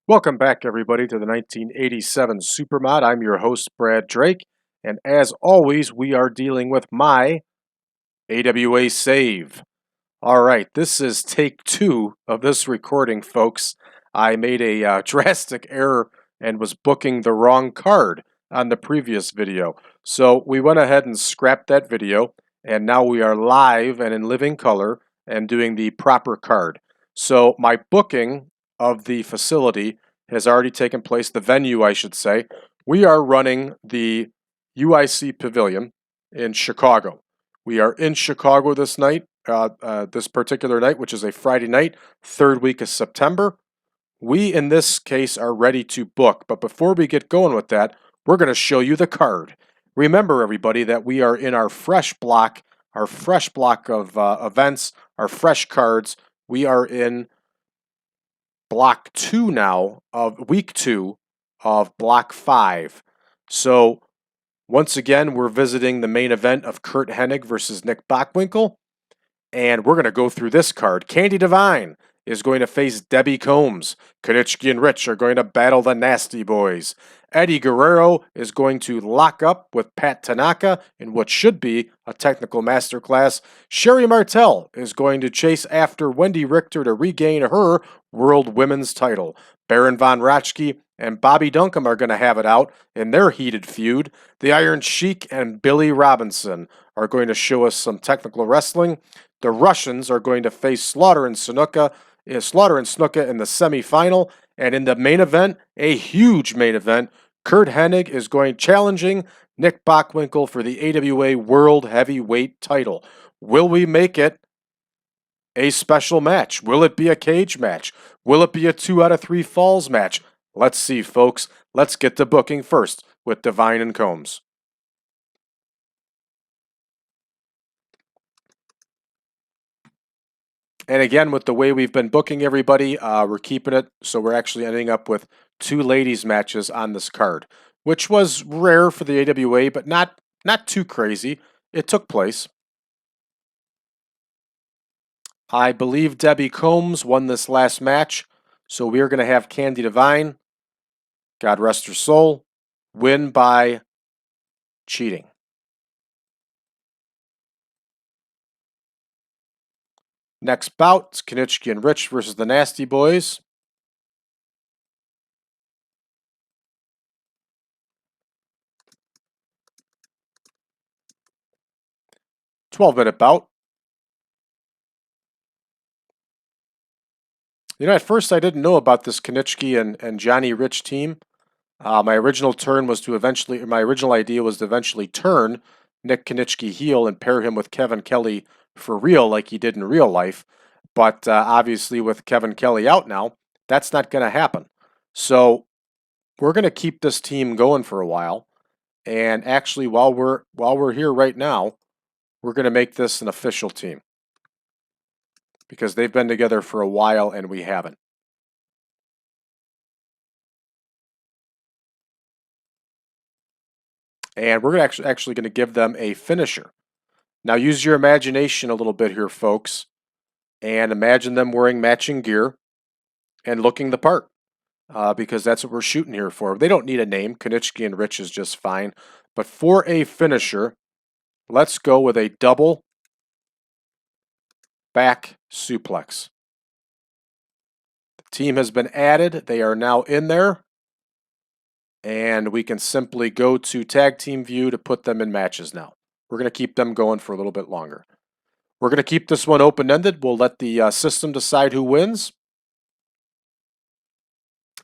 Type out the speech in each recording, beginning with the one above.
Welcome back, everybody, to the 1987 Supermod. I'm your host, Brad Drake, and as always, we are dealing with my AWA save. All right, this is take two of this recording, folks. I made a drastic error and was booking the wrong card on the previous video. So we went ahead and scrapped that video, and now we are live and in living color and doing the proper card. So my booking of the facility has already taken place, the venue, I should say. We are running the UIC Pavilion in Chicago. We are in Chicago this night. This particular night, which is a Friday night, third week of September. We, in this case, are ready to book. But before we get going with that, we're going to show you the card. Remember, everybody, that we are in our fresh block of events, our fresh cards. We are in block 2 now of week 2 of block 5. So, once again, we're visiting the main event of Curt Hennig versus Nick Bockwinkel. And we're going to go through this card. Candi Devine is going to face Debbie Combs. Kenichi and Rich are going to battle the Nasty Boys. Eddie Guerrero is going to lock up with Pat Tanaka in what should be a technical masterclass. Sherri Martel is going to chase after Wendi Richter to regain her World Women's title. Baron von Ratschke and Bobby Duncum are going to have it out in their heated feud. The Iron Sheik and Billy Robinson are going to show us some technical wrestling. The Russians are going to face Slaughter and Snuka in the semifinal, and in the main event, a huge main event, Curt Hennig is going challenging Nick Bockwinkel for the AWA World Heavyweight title. Will we make it a special match? Will it be a cage match? Will it be a 2 out of 3 falls match? Let's see, folks. Let's get to booking first with Devine and Combs. And again, with the way we've been booking everybody, we're keeping it so we're actually ending up with 2 ladies matches on this card, which was rare for the AWA, but not too crazy. It took place. I believe Debbie Combs won this last match, so we're going to have Candi Devine, God rest her soul, win by cheating. Next bout, it's Kenichi and Rich versus the Nasty Boys. "12-minute bout. You know, at first I didn't know about this Kenichi and Johnny Rich team. My original idea was to eventually turn Nick Kenichi heel and pair him with Kevin Kelly for real, like he did in real life. But obviously, with Kevin Kelly out now, that's not going to happen. So we're going to keep this team going for a while. And actually, while we're here right now, we're going to make this an official team because they've been together for a while and we haven't. And we're actually going to give them a finisher. Now use your imagination a little bit here, folks, and imagine them wearing matching gear and looking the part, because that's what we're shooting here for. They don't need a name. Kenichi and Rich is just fine. But for a finisher, let's go with a double back suplex. The team has been added. They are now in there. And we can simply go to tag team view to put them in matches now. We're going to keep them going for a little bit longer. We're going to keep this one open-ended. We'll let the system decide who wins.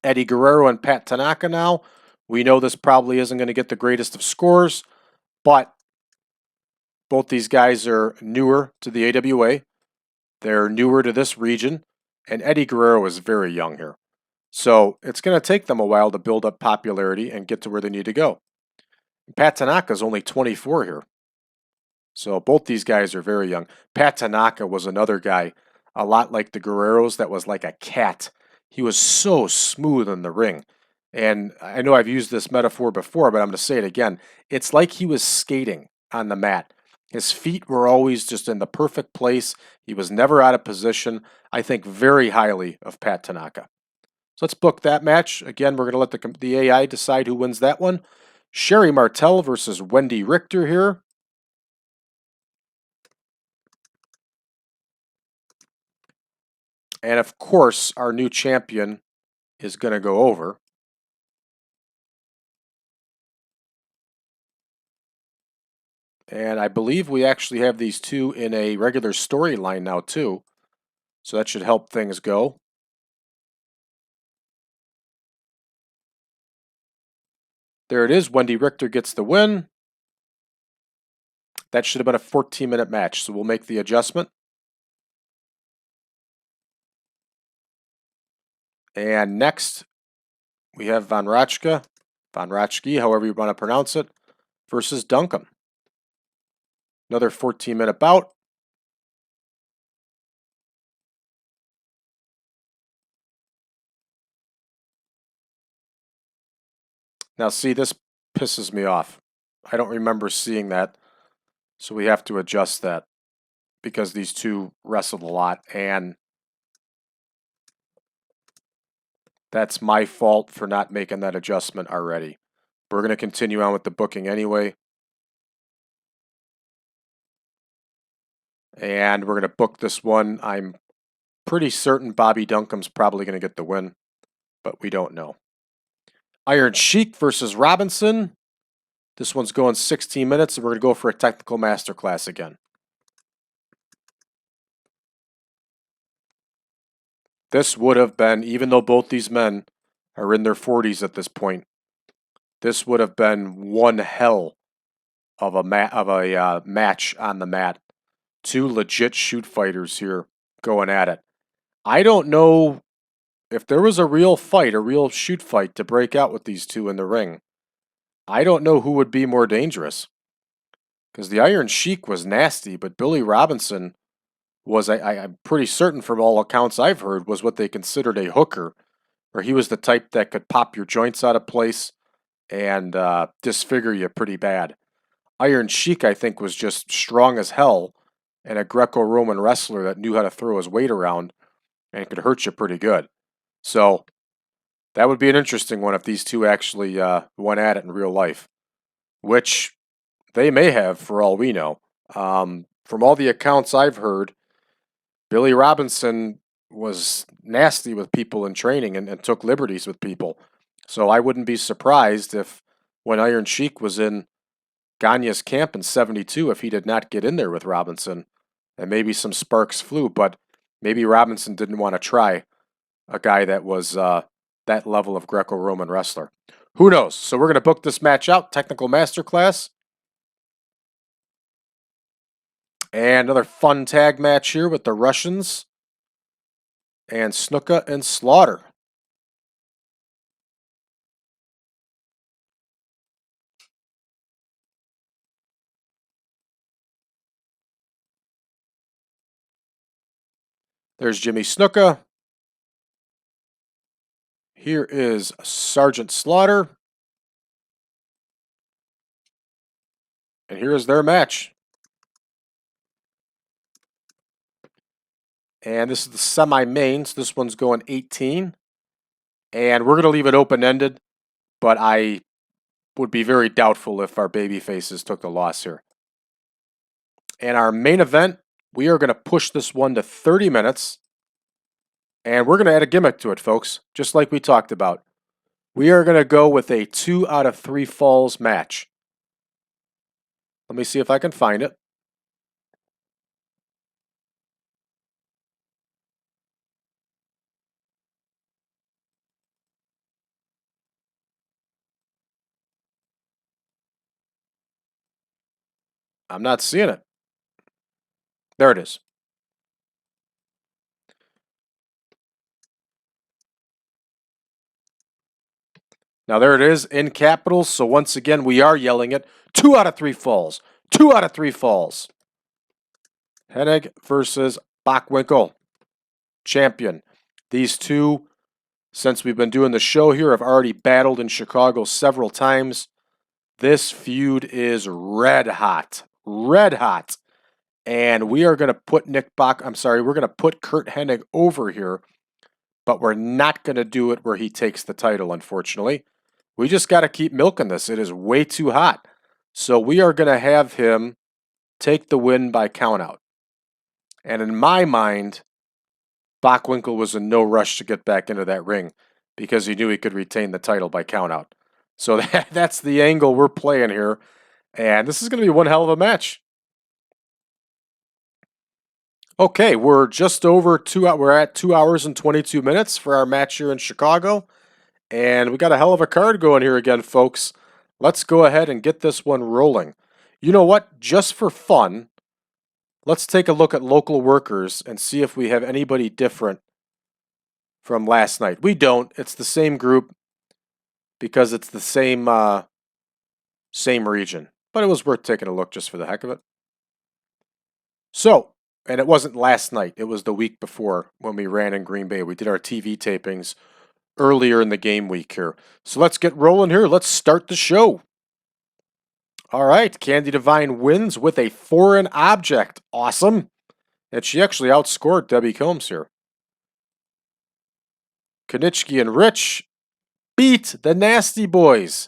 Eddie Guerrero and Pat Tanaka now. We know this probably isn't going to get the greatest of scores, but both these guys are newer to the AWA. They're newer to this region, and Eddie Guerrero is very young here. So it's going to take them a while to build up popularity and get to where they need to go. Pat Tanaka is only 24 here. So both these guys are very young. Pat Tanaka was another guy, a lot like the Guerreros, that was like a cat. He was so smooth in the ring. And I know I've used this metaphor before, but I'm going to say it again. It's like he was skating on the mat. His feet were always just in the perfect place. He was never out of position. I think very highly of Pat Tanaka. So let's book that match. Again, we're going to let the AI decide who wins that one. Sherri Martel versus Wendi Richter here. And of course, our new champion is going to go over. And I believe we actually have these two in a regular storyline now too. So that should help things go. There it is. Wendi Richter gets the win. That should have been a 14-minute match, so we'll make the adjustment. And next, we have Ratschke, however you want to pronounce it, versus Duncum. Another 14-minute bout. Now see, this pisses me off. I don't remember seeing that, so we have to adjust that because these two wrestled a lot, and that's my fault for not making that adjustment already. We're going to continue on with the booking anyway. And we're going to book this one. I'm pretty certain Bobby Duncum's probably going to get the win, but we don't know. Iron Sheik versus Robinson. This one's going 16 minutes, and we're going to go for a technical masterclass again. This would have been, even though both these men are in their 40s at this point, this would have been one hell of a match on the mat. Two legit shoot fighters here going at it. I don't know if there was a real fight, a real shoot fight to break out with these two in the ring. I don't know who would be more dangerous. Because the Iron Sheik was nasty, but Billy Robinson was, I'm pretty certain from all accounts I've heard, was what they considered a hooker, where he was the type that could pop your joints out of place and disfigure you pretty bad. Iron Sheik, I think, was just strong as hell and a Greco-Roman wrestler that knew how to throw his weight around and could hurt you pretty good. So that would be an interesting one if these two actually went at it in real life, which they may have for all we know. From all the accounts I've heard, Billy Robinson was nasty with people in training and took liberties with people. So I wouldn't be surprised if when Iron Sheik was in Gagne's camp in 72, if he did not get in there with Robinson, and maybe some sparks flew, but maybe Robinson didn't want to try a guy that was that level of Greco-Roman wrestler. Who knows? So we're going to book this match out, Technical Masterclass. And another fun tag match here with the Russians and Snuka and Slaughter. There's Jimmy Snuka. Here is Sergeant Slaughter. And here is their match. And this is the semi-mains. This one's going 18. And we're going to leave it open-ended, but I would be very doubtful if our baby faces took the loss here. And our main event, we are going to push this one to 30 minutes. And we're going to add a gimmick to it, folks, just like we talked about. We are going to go with a 2 out of 3 falls match. Let me see if I can find it. I'm not seeing it. There it is. Now there it is in capitals. So once again, we are yelling it. 2 out of 3 falls. 2 out of 3 falls. Hennig versus Bockwinkel. Champion. These two, since we've been doing the show here, have already battled in Chicago several times. This feud is red hot. Red hot. And we are going to put we're going to put Curt Hennig over here but we're not going to do it where he takes the title, unfortunately. We just got to keep milking this. It is way too hot. So we are going to have him take the win by countout. And in my mind, Bockwinkel was in no rush to get back into that ring because he knew he could retain the title by countout. So that's the angle we're playing here. And this is going to be one hell of a match. Okay, we're just over we're at 2 hours and 22 minutes for our match here in Chicago. And we got a hell of a card going here again, folks. Let's go ahead and get this one rolling. You know what? Just for fun, let's take a look at local workers and see if we have anybody different from last night. We don't. It's the same group because it's the same region. But it was worth taking a look just for the heck of it. So, and it wasn't last night. It was the week before when we ran in Green Bay. We did our TV tapings earlier in the game week here. So let's get rolling here. Let's start the show. All right, Candi Devine wins with a foreign object. Awesome. And she actually outscored Debbie Combs here. Kenichi and Rich beat the Nasty Boys.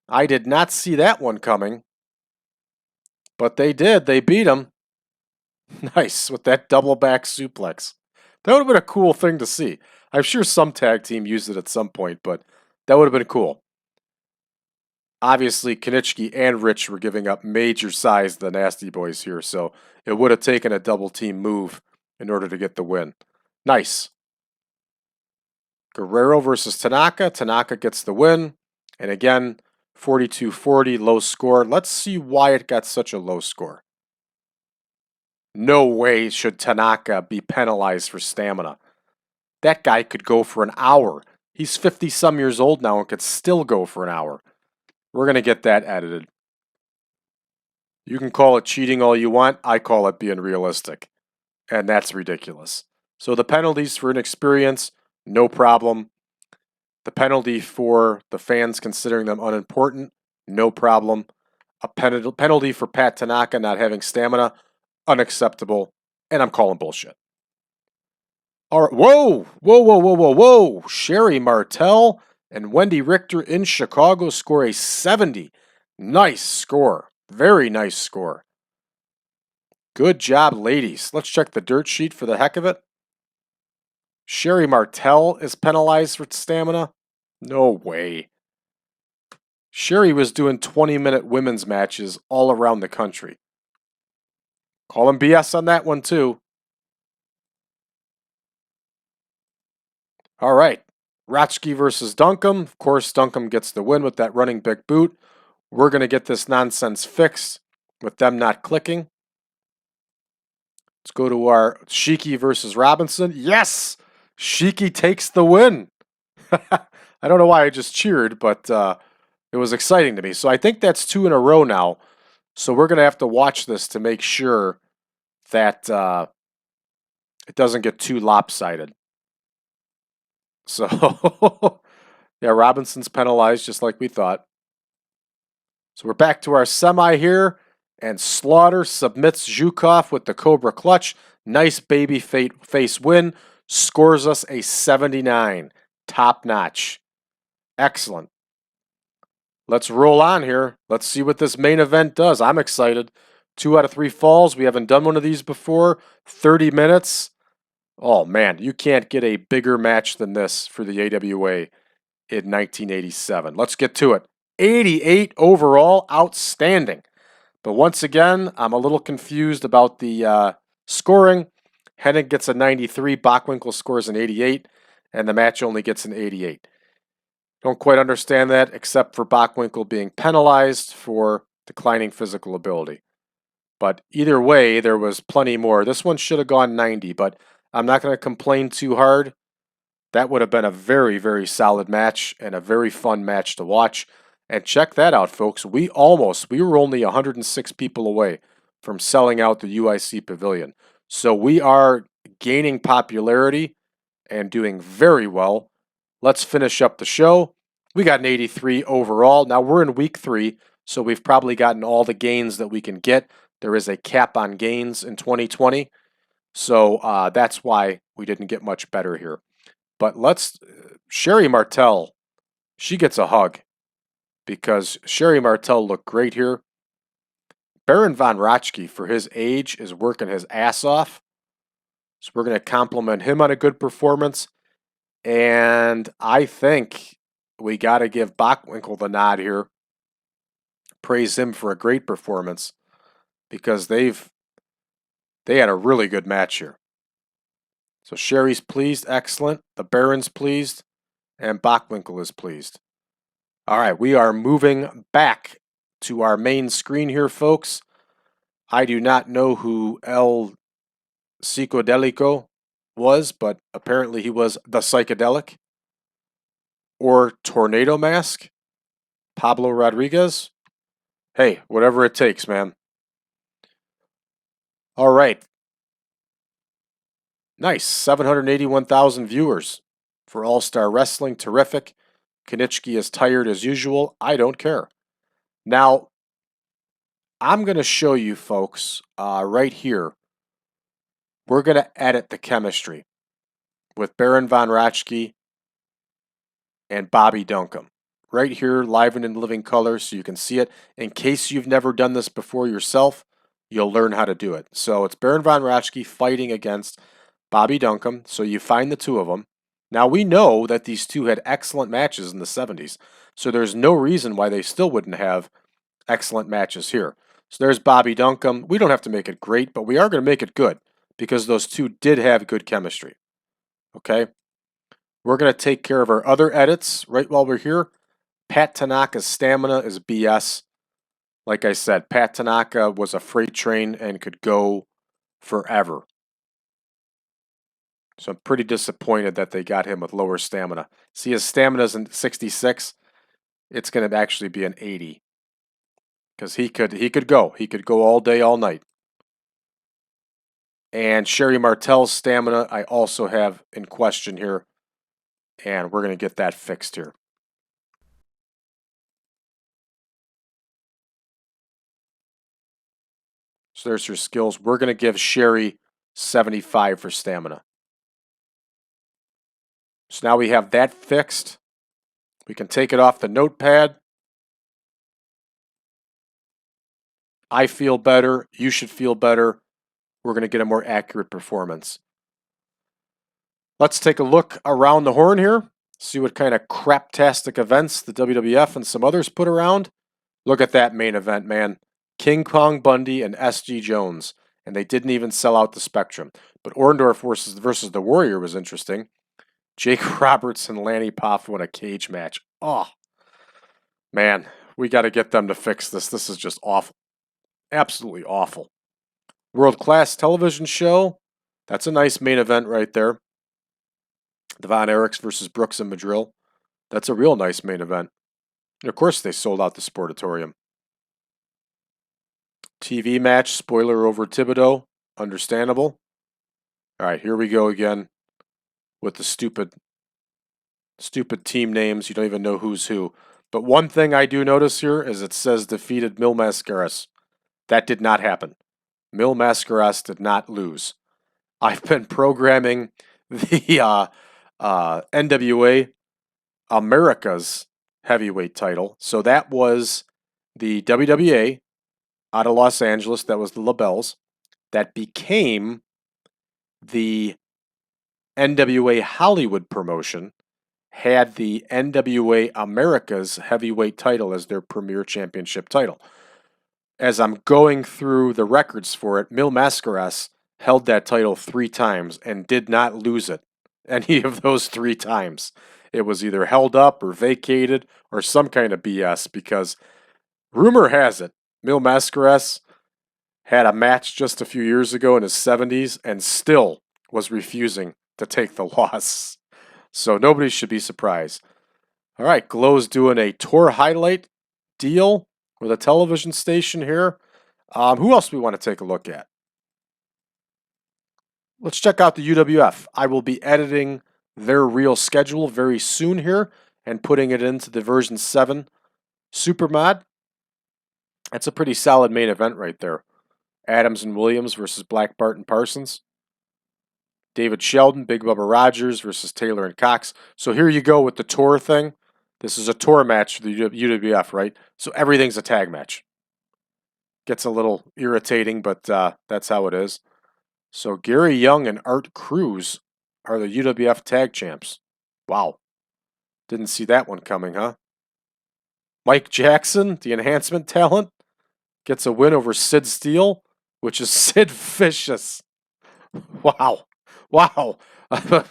I did not see that one coming. But they did. They beat them. Nice, with that double back suplex. That would have been a cool thing to see. I'm sure some tag team used it at some point, but that would have been cool. Obviously, Kiniski and Rich were giving up major size to the Nasty Boys here, so it would have taken a double team move in order to get the win. Nice. Guerrero versus Tanaka. Tanaka gets the win. And again, 42-40, low score. Let's see why it got such a low score. No way should Tanaka be penalized for stamina. That guy could go for an hour. He's 50-some years old now and could still go for an hour. We're going to get that edited. You can call it cheating all you want. I call it being realistic. And that's ridiculous. So the penalties for inexperience, no problem. The penalty for the fans considering them unimportant, no problem. A penalty for Pat Tanaka not having stamina, unacceptable. And I'm calling bullshit. All right, whoa. Sherri, Martel, and Wendi Richter in Chicago score a 70. Nice score. Very nice score. Good job, ladies. Let's check the dirt sheet for the heck of it. Sherri Martel is penalized for stamina? No way. Sherri was doing 20-minute women's matches all around the country. Call him BS on that one, too. All right. Ratschke versus Duncum. Of course, Duncum gets the win with that running big boot. We're going to get this nonsense fixed with them not clicking. Let's go to our Sheik versus Robinson. Yes! Sheik takes the win. I don't know why I just cheered, but it was exciting to me. So I think that's 2 in a row now. So we're going to have to watch this to make sure that it doesn't get too lopsided. So, yeah, Robinson's penalized just like we thought. So we're back to our semi here. And Slaughter submits Zhukov with the Cobra Clutch. Nice baby face win. Scores us a 79. Top notch. Excellent. Let's roll on here. Let's see what this main event does. I'm excited. 2 out of 3 falls. We haven't done one of these before. 30 minutes. Oh, man, you can't get a bigger match than this for the AWA in 1987. Let's get to it. 88 overall. Outstanding. But once again, I'm a little confused about the scoring. Hennig gets a 93, Bockwinkel scores an 88, and the match only gets an 88. Don't quite understand that, except for Bockwinkel being penalized for declining physical ability. But either way, there was plenty more. This one should have gone 90, but I'm not going to complain too hard. That would have been a very, very solid match and a very fun match to watch. And check that out, folks. We were only 106 people away from selling out the UIC Pavilion. So we are gaining popularity and doing very well. Let's finish up the show. We got an 83 overall. Now we're in week 3, so we've probably gotten all the gains that we can get. There is a cap on gains in 2020. So that's why we didn't get much better here. But Sherri Martel, she gets a hug because Sherri Martel looked great here. Baron von Ratschke, for his age, is working his ass off. So we're going to compliment him on a good performance. And I think we got to give Bockwinkel the nod here. Praise him for a great performance because they had a really good match here. So Sherri's pleased, excellent. The Baron's pleased, and Bockwinkel is pleased. All right, we are moving back to our main screen here, folks. I do not know who El Psicodelico was, but apparently he was the Psychedelic. Or Tornado Mask. Pablo Rodriguez. Hey, whatever it takes, man. All right. Nice. 781,000 viewers for All-Star Wrestling. Terrific. Kenichi is tired as usual. I don't care. Now, I'm going to show you folks right here. We're going to edit the chemistry with Baron von Ratschke and Bobby Duncum. Right here, live and in living color, so you can see it. In case you've never done this before yourself, you'll learn how to do it. So it's Baron von Ratschke fighting against Bobby Duncum. So you find the two of them. Now we know that these two had excellent matches in the 70s. So there's no reason why they still wouldn't have excellent matches here. So there's Bobby Duncum. We don't have to make it great, but we are going to make it good because those two did have good chemistry. Okay? We're going to take care of our other edits right while we're here. Pat Tanaka's stamina is BS. Like I said, Pat Tanaka was a freight train and could go forever. So I'm pretty disappointed that they got him with lower stamina. See, his stamina's in 66. It's going to actually be an 80. Because he could go. He could go all day, all night. And Sherri Martel's stamina I also have in question here. And we're going to get that fixed here. So there's your skills. We're going to give Sherri 75 for stamina. So now we have that fixed. We can take it off the notepad. I feel better. You should feel better. We're going to get a more accurate performance. Let's take a look around the horn here. See what kind of craptastic events the WWF and some others put around. Look at that main event, man. King Kong Bundy and S.G. Jones. And they didn't even sell out the Spectrum. But Orndorff versus the Warrior was interesting. Jake Roberts and Lanny Poffo in a cage match. Oh, man, we got to get them to fix this. This is just awful. Absolutely awful. World-class television show. That's a nice main event right there. The Von Erichs versus Brooks and Madrill. That's a real nice main event. And of course, they sold out the Sportatorium. TV match, spoiler over Thibodeau. Understandable. All right, here we go again with the stupid team names. You don't even know who's who. But one thing I do notice here is it says defeated Mil Mascaras. That did not happen. Mil Mascaras did not lose. I've been programming the NWA America's heavyweight title. So that was the WWA out of Los Angeles. That was the LaBelles. That became the NWA Hollywood promotion. Had the NWA America's heavyweight title as their premier championship title. As I'm going through the records for it, Mil Mascaras held that title 3 times and did not lose it any of those 3 times. It was either held up or vacated or some kind of BS because rumor has it, Mil Mascaras had a match just a few years ago in his 70s and still was refusing to take the loss. So nobody should be surprised. All right, Glow's doing a tour highlight deal with a television station here. Who else do we want to take a look at? Let's check out the UWF. I will be editing their real schedule very soon here and putting it into the version 7 Supermod. That's a pretty solid main event right there. Adams and Williams versus Black Bart and Parsons. David Sheldon, Big Bubba Rogers versus Taylor and Cox. So here you go with the tour thing. This is a tour match for the UWF, right? So everything's a tag match. Gets a little irritating, but that's how it is. So Gary Young and Art Cruz are the UWF tag champs. Wow. Didn't see that one coming, huh? Mike Jackson, the enhancement talent, gets a win over Sid Steele, which is Sid Vicious. Wow. Wow. I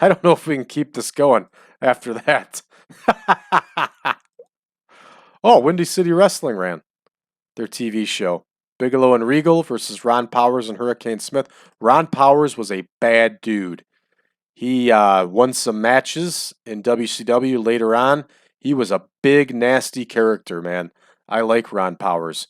don't know if we can keep this going after that. Oh, Windy City Wrestling ran their TV show. Bigelow and Regal versus Ron Powers and Hurricane Smith. Ron Powers was a bad dude. He won some matches in WCW later on. He was a big, nasty character, man. I like Ron Powers.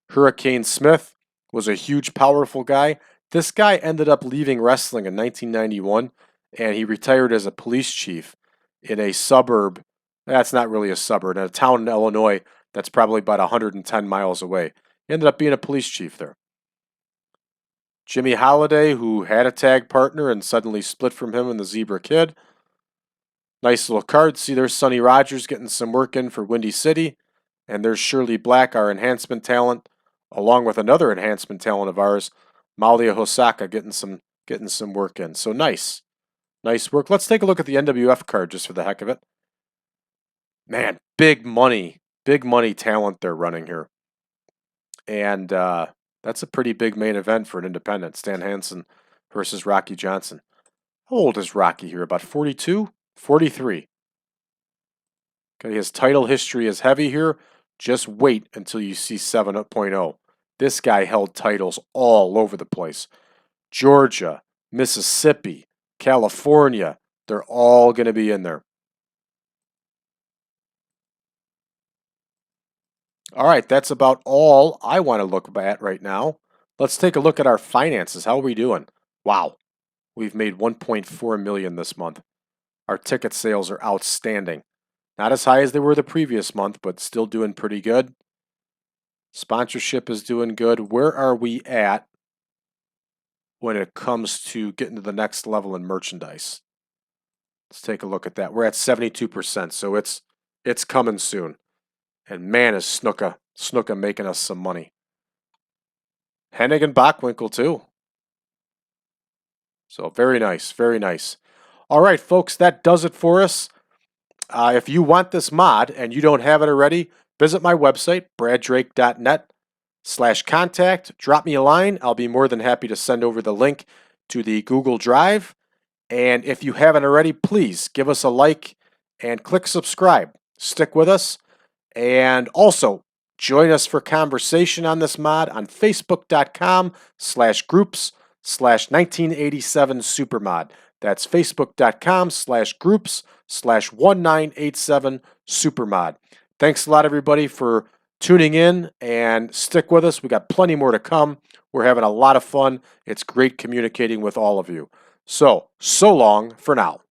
Hurricane Smith was a huge, powerful guy. This guy ended up leaving wrestling in 1991, and he retired as a police chief in a suburb. That's not really a suburb, in a town in Illinois that's probably about 110 miles away. He ended up being a police chief there. Jimmy Holiday, who had a tag partner and suddenly split from him in the Zebra Kid. Nice little card. See, there's Sonny Rogers getting some work in for Windy City. And there's Shirley Black, our enhancement talent, along with another enhancement talent of ours, Malia Hosaka, getting some work in. So nice. Nice work. Let's take a look at the NWF card just for the heck of it. Man, big money talent they're running here. And that's a pretty big main event for an independent. Stan Hansen versus Rocky Johnson. How old is Rocky here? About 42? 43. Okay, his title history is heavy here. Just wait until you see 7.0. This guy held titles all over the place. Georgia, Mississippi, California. They're all going to be in there. All right, that's about all I want to look at right now. Let's take a look at our finances. How are we doing? Wow, we've made 1.4 million this month. Our ticket sales are outstanding. Not as high as they were the previous month, but still doing pretty good. Sponsorship is doing good. Where are we at when it comes to getting to the next level in merchandise? Let's take a look at that. We're at 72%, so it's coming soon. And man, is Snuka making us some money. Hennig and Bockwinkel too. So very nice, very nice. All right, folks, that does it for us. If you want this mod and you don't have it already, visit my website, braddrake.net/contact. Drop me a line. I'll be more than happy to send over the link to the Google Drive. And if you haven't already, please give us a like and click subscribe. Stick with us. And also, join us for conversation on this mod on facebook.com/groups/1987supermod. That's facebook.com/groups/1987supermod. Thanks a lot, everybody, for tuning in, and stick with us. We got plenty more to come. We're having a lot of fun. It's great communicating with all of you. So long for now.